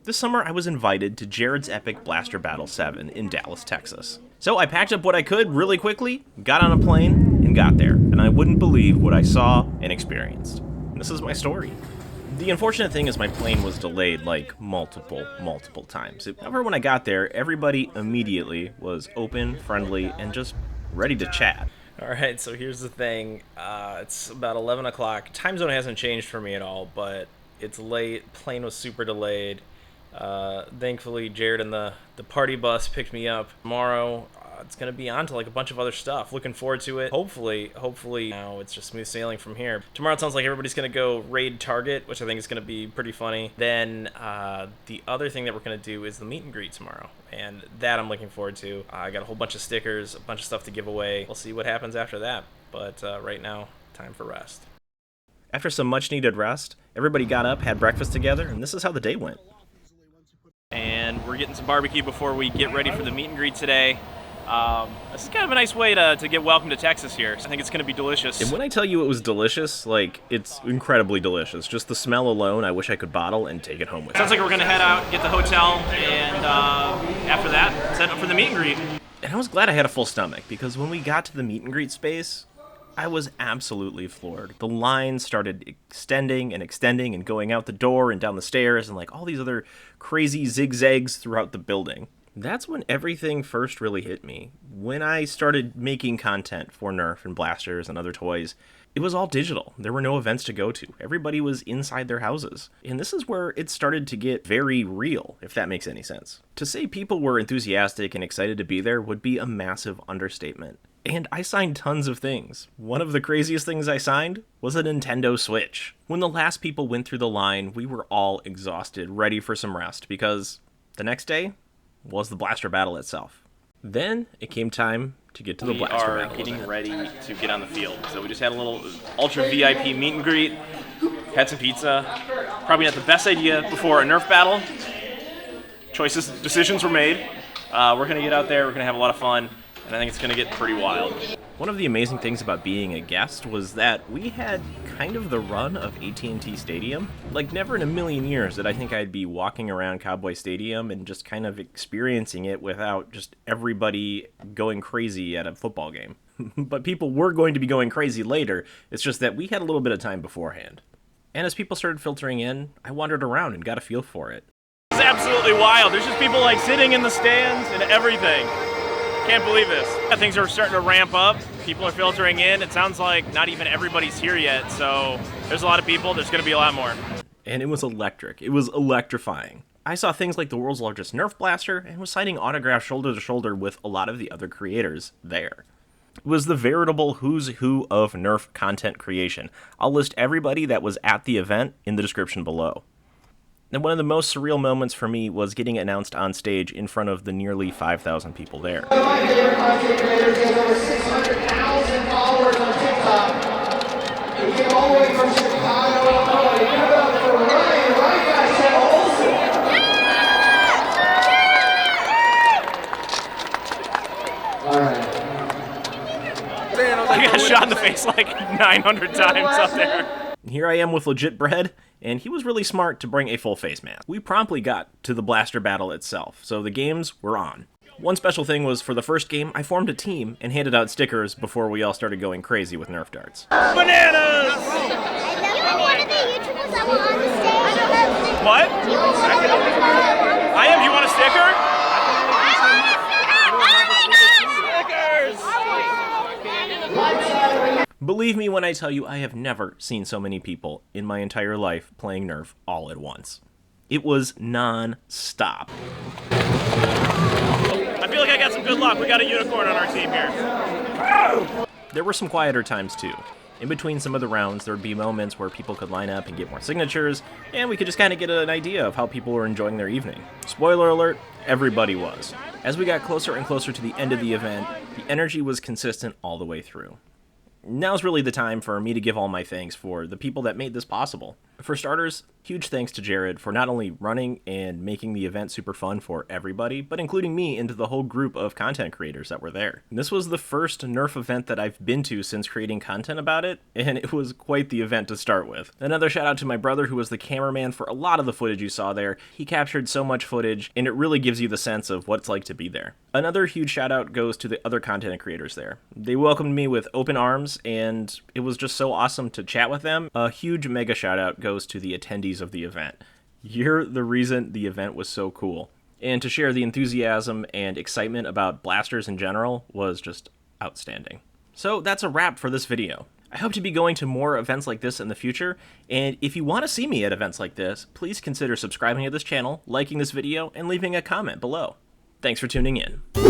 This summer, I was invited to Jared's Epic Blaster Battle 7 in Dallas, Texas. So I packed up what I could really quickly, got on a plane, and got there. And I wouldn't believe what I saw and experienced. This is my story. The unfortunate thing is my plane was delayed like multiple times. However, when I got there, everybody immediately was open, friendly, and just ready to chat. Alright, so here's the thing. It's about 11 o'clock. Time zone hasn't changed for me at all, but it's late. Plane was super delayed. Thankfully, Jared and the party bus picked me up. Tomorrow, it's going to be on to like a bunch of other stuff. Looking forward to it. Hopefully, now it's just smooth sailing from here. Tomorrow it sounds like everybody's going to go raid Target, which I think is going to be pretty funny. Then the other thing that we're going to do is the meet and greet tomorrow. And that I'm looking forward to. I got a whole bunch of stickers, a bunch of stuff to give away. We'll see what happens after that. But right now, time for rest. After some much needed rest, everybody got up, had breakfast together, and this is how the day went. And we're getting some barbecue before we get ready for the meet and greet today. This is kind of a nice way to get welcome to Texas here. I think it's going to be delicious. And when I tell you it was delicious, like, it's incredibly delicious. Just the smell alone, I wish I could bottle and take it home with me. Sounds like we're going to head out, get the hotel, and after that, set up for the meet and greet. And I was glad I had a full stomach, because when we got to the meet and greet space, I was absolutely floored. The line started extending and going out the door and down the stairs and like all these other crazy zigzags throughout the building. That's when everything first really hit me. When I started making content for Nerf and blasters and other toys, it was all digital. There were no events to go to. Everybody was inside their houses. And this is where it started to get very real, if that makes any sense. To say people were enthusiastic and excited to be there would be a massive understatement. And I signed tons of things. One of the craziest things I signed was a Nintendo Switch. When the last people went through the line, we were all exhausted, ready for some rest, because the next day was the Blaster Battle itself. Then it came time to get to the Blaster Battle. We are getting ready to get on the field. So we just had a little ultra VIP meet and greet, had some pizza. Probably not the best idea before a Nerf battle. Decisions were made. We're going to get out there, we're going to have a lot of fun. And I think it's going to get pretty wild. One of the amazing things about being a guest was that we had kind of the run of AT&T Stadium. Like, never in a million years did I think I'd be walking around Cowboy Stadium and just kind of experiencing it without just everybody going crazy at a football game. But people were going to be going crazy later. It's just that we had a little bit of time beforehand. And as people started filtering in, I wandered around and got a feel for it. It's absolutely wild. There's just people like sitting in the stands and everything. Can't believe this. Things are starting to ramp up. People are filtering in. It sounds like not even everybody's here yet, so there's a lot of people. There's going to be a lot more. And it was electric. It was electrifying. I saw things like the world's largest Nerf blaster and was signing autographs shoulder to shoulder with a lot of the other creators there. It was the veritable who's who of Nerf content creation. I'll list everybody that was at the event in the description below. And one of the most surreal moments for me was getting announced on stage in front of the nearly 5,000 people there. One of my favorite content creators, he has over 600,000 followers on TikTok. He came all the way from Chicago, Illinois. Give it up for Ryan, right guy, said Olsen. All right. I got shot in the face like 900 times up there. Here I am with legit bread, and he was really smart to bring a full face mask. We promptly got to the Blaster Battle itself, so the games were on. One special thing was for the first game, I formed a team and handed out stickers before we all started going crazy with Nerf darts. Bananas! You were one of the YouTubers that were on the stage. What? I am. Do you want a sticker? Believe me when I tell you I have never seen so many people in my entire life playing Nerf all at once. It was non-stop. I feel like I got some good luck. We got a unicorn on our team here. There were some quieter times too. In between some of the rounds, there would be moments where people could line up and get more signatures, and we could just kind of get an idea of how people were enjoying their evening. Spoiler alert, everybody was. As we got closer and closer to the end of the event, the energy was consistent all the way through. Now's really the time for me to give all my thanks for the people that made this possible. For starters, Huge thanks to Jared for not only running and making the event super fun for everybody, but including me into the whole group of content creators that were there. And this was the first Nerf event that I've been to since creating content about it, and it was quite the event to start with. Another shout out to my brother, who was the cameraman for a lot of the footage you saw there. He captured so much footage, and it really gives you the sense of what it's like to be there. Another huge shout out goes to the other content creators there. They welcomed me with open arms, and it was just so awesome to chat with them. A huge mega shout out goes to the attendees of the event. You're the reason the event was so cool. And to share the enthusiasm and excitement about blasters in general was just outstanding. So that's a wrap for this video. I hope to be going to more events like this in the future, and if you want to see me at events like this, please consider subscribing to this channel, liking this video, and leaving a comment below. Thanks for tuning in.